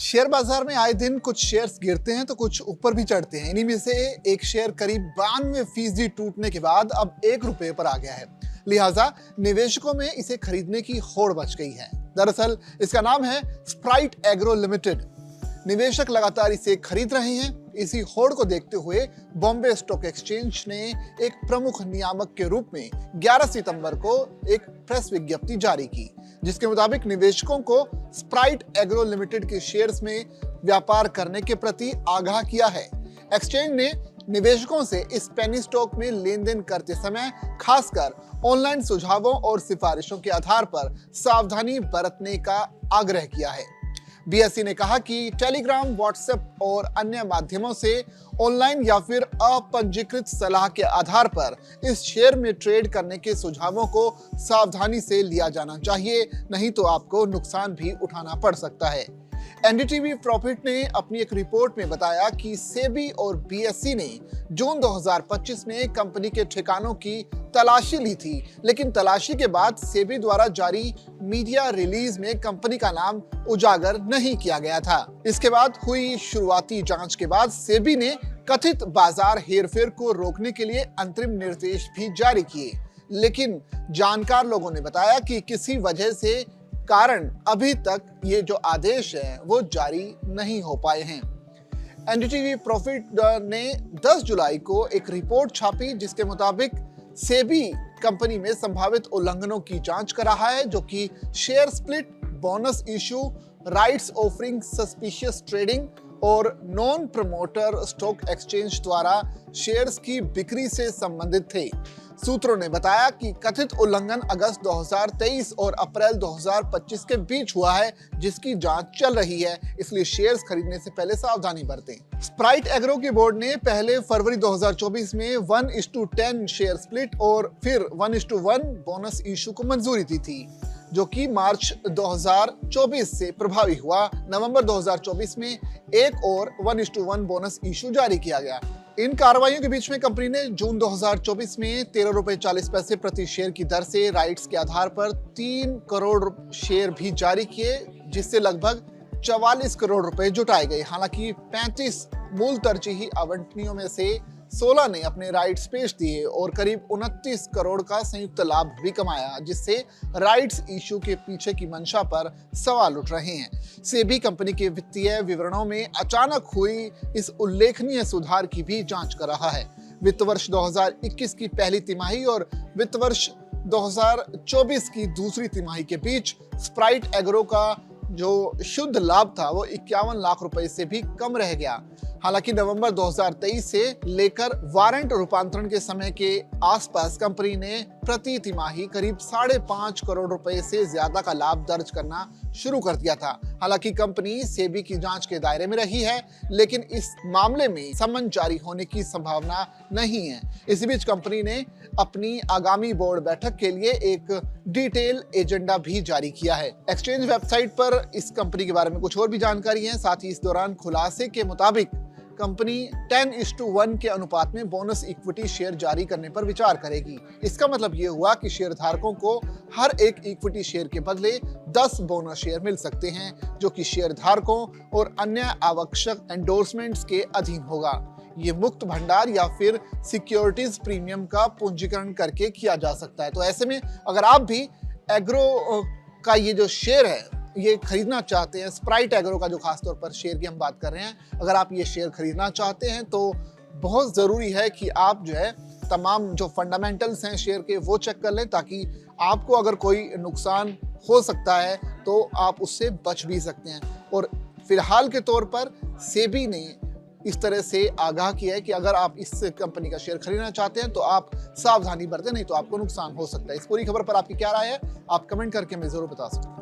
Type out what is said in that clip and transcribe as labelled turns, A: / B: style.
A: Share बाजार में आए दिन कुछ शेयर्स गिरते हैं तो कुछ ऊपर भी चढ़ते हैं। इन्हीं में से एक शेयर करीब 92% टूटने के बाद अब ₹1 पर आ गया है। लिहाजा निवेशकों में इसे खरीदने की होड़ मच गई है। दरअसल इसका नाम है स्प्राइट एग्रो लिमिटेड। निवेशक लगातार इसे खरीद रहे हैं। इसी होड़ को देखते हुए बॉम्बे स्टॉक एक्सचेंज ने एक प्रमुख नियामक के रूप में 11 सितंबर को एक प्रेस विज्ञप्ति जारी की, जिसके मुताबिक निवेशकों को स्प्राइट एग्रो लिमिटेड के शेयर्स में व्यापार करने के प्रति आगाह किया है। एक्सचेंज ने निवेशकों से इस पेनी स्टॉक में लेन देन करते समय खासकर ऑनलाइन सुझावों और सिफारिशों के आधार पर सावधानी बरतने का आग्रह किया है। बीएसई ने कहा कि टेलीग्राम, व्हाट्सएप और अन्य माध्यमों से ऑनलाइन या फिर अपंजीकृत सलाह के आधार पर इस शेयर में ट्रेड करने के सुझावों को सावधानी से लिया जाना चाहिए, नहीं तो आपको नुकसान भी उठाना पड़ सकता है। एनडीटीवी प्रॉफिट ने अपनी एक रिपोर्ट में बताया कि सेबी और बीएसई ने जून 2025 में कंपनी के ठिकानों की तलाशी ली थी, लेकिन तलाशी के बाद सेबी द्वारा जारी मीडिया रिलीज में कंपनी का नाम उजागर नहीं किया गया था। इसके बाद हुई शुरुआती जांच के बाद सेबी ने कथित बाजार हेरफेर को रोकने के लिए अंतरिम निर्देश भी जारी किए, लेकिन जानकार लोगों ने बताया कि किसी वजह से कारण अभी तक ये जो आदेश है वो जारी नहीं हो पाए हैं। एनडीटीवी प्रॉफिट ने 10 जुलाई को एक रिपोर्ट छापी, जिसके मुताबिक सेबी कंपनी में संभावित उल्लंघनों की जांच कर रहा है, जो कि share split, bonus issue, rights offering, suspicious trading और नॉन प्रमोटर स्टॉक एक्सचेंज द्वारा शेयर्स की बिक्री से संबंधित थे। सूत्रों ने बताया कि कथित उल्लंघन अगस्त 2023 और अप्रैल 2025 के बीच हुआ है, जिसकी जांच चल रही है, इसलिए शेयर्स खरीदने से पहले सावधानी बरतें। स्प्राइट एग्रो की बोर्ड ने पहले फरवरी 2024 में 1:10 शेयर स्प्लिट और फिर 1:1 बोनस इशू को मंजूरी दी थी, जो कि मार्च 2024 से प्रभावी हुआ। नवंबर 2024 में एक और 1:1 बोनस इशू जारी किया गया। इन कार्रवाइयों के बीच में कंपनी ने जून 2024 में ₹13.40 प्रति शेयर की दर से राइट्स के आधार पर 3 करोड़ शेयर भी जारी किए, जिससे लगभग 44 करोड़ रुपए जुटाए गए। हालांकि 35 मूल तरजीही आवंटनियों में से 16 ने अपने राइट्स पेश दिए और करीब 29 करोड़ का संयुक्त लाभ भी कमाया, जिससे राइट्स इशू के पीछे की मंशा पर सवाल उठ रहे हैं। सेबी कंपनी के वित्तीय विवरणों में अचानक हुई इस उल्लेखनीय सुधार की भी जांच कर रहा है। वित्त वर्ष 2021 की पहली तिमाही और वित्त वर्ष 2024 की दूसरी तिमाही के बीच स्प्राइट एग्रो का जो शुद्ध लाभ था वो 51 लाख रुपए से भी कम रह गया। हालांकि नवंबर 2023 से लेकर वारंट रूपांतरण के समय के आसपास कंपनी ने प्रति तिमाही करीब 5.5 करोड़ रुपए से ज्यादा का लाभ दर्ज करना शुरू कर दिया था। हालांकि कंपनी सेबी की जांच के दायरे में रही है, लेकिन इस मामले में समन जारी होने की संभावना नहीं है। इसी बीच कंपनी ने अपनी आगामी बोर्ड बैठक के लिए एक डिटेल एजेंडा भी जारी किया है। एक्सचेंज वेबसाइट पर इस कंपनी के बारे में कुछ और भी जानकारी है। साथ ही इस दौरान खुलासे के मुताबिक कंपनी 10:1 के अनुपात में बोनस इक्विटी शेयर जारी करने पर विचार करेगी। इसका मतलब ये हुआ कि शेयर धारकों को हर एक इक्विटी शेयर के बदले 10 बोनस शेयर मिल सकते हैं, जो कि शेयर धारकों और अन्य आवश्यक एंडोर्समेंट्स के अधीन होगा। ये मुक्त भंडार या फिर सिक्योरिटीज प्रीमियम का पूंजीकरण करके किया जा सकता है। तो ऐसे में अगर आप भी एग्रो का ये जो शेयर है ये खरीदना चाहते हैं, स्प्राइट एग्रो का जो खासतौर पर शेयर की हम बात कर रहे हैं, अगर आप ये शेयर खरीदना चाहते हैं तो बहुत ज़रूरी है कि आप जो है तमाम जो फंडामेंटल्स हैं शेयर के वो चेक कर लें, ताकि आपको अगर कोई नुकसान हो सकता है तो आप उससे बच भी सकते हैं। और फिलहाल के तौर पर सेबी ने इस तरह से आगाह किया है कि अगर आप इस कंपनी का शेयर खरीदना चाहते हैं तो आप सावधानी बरतें, नहीं तो आपको नुकसान हो सकता है। इस पूरी खबर पर आपकी क्या राय है, आप कमेंट करके हमें जरूर बता सकते हैं।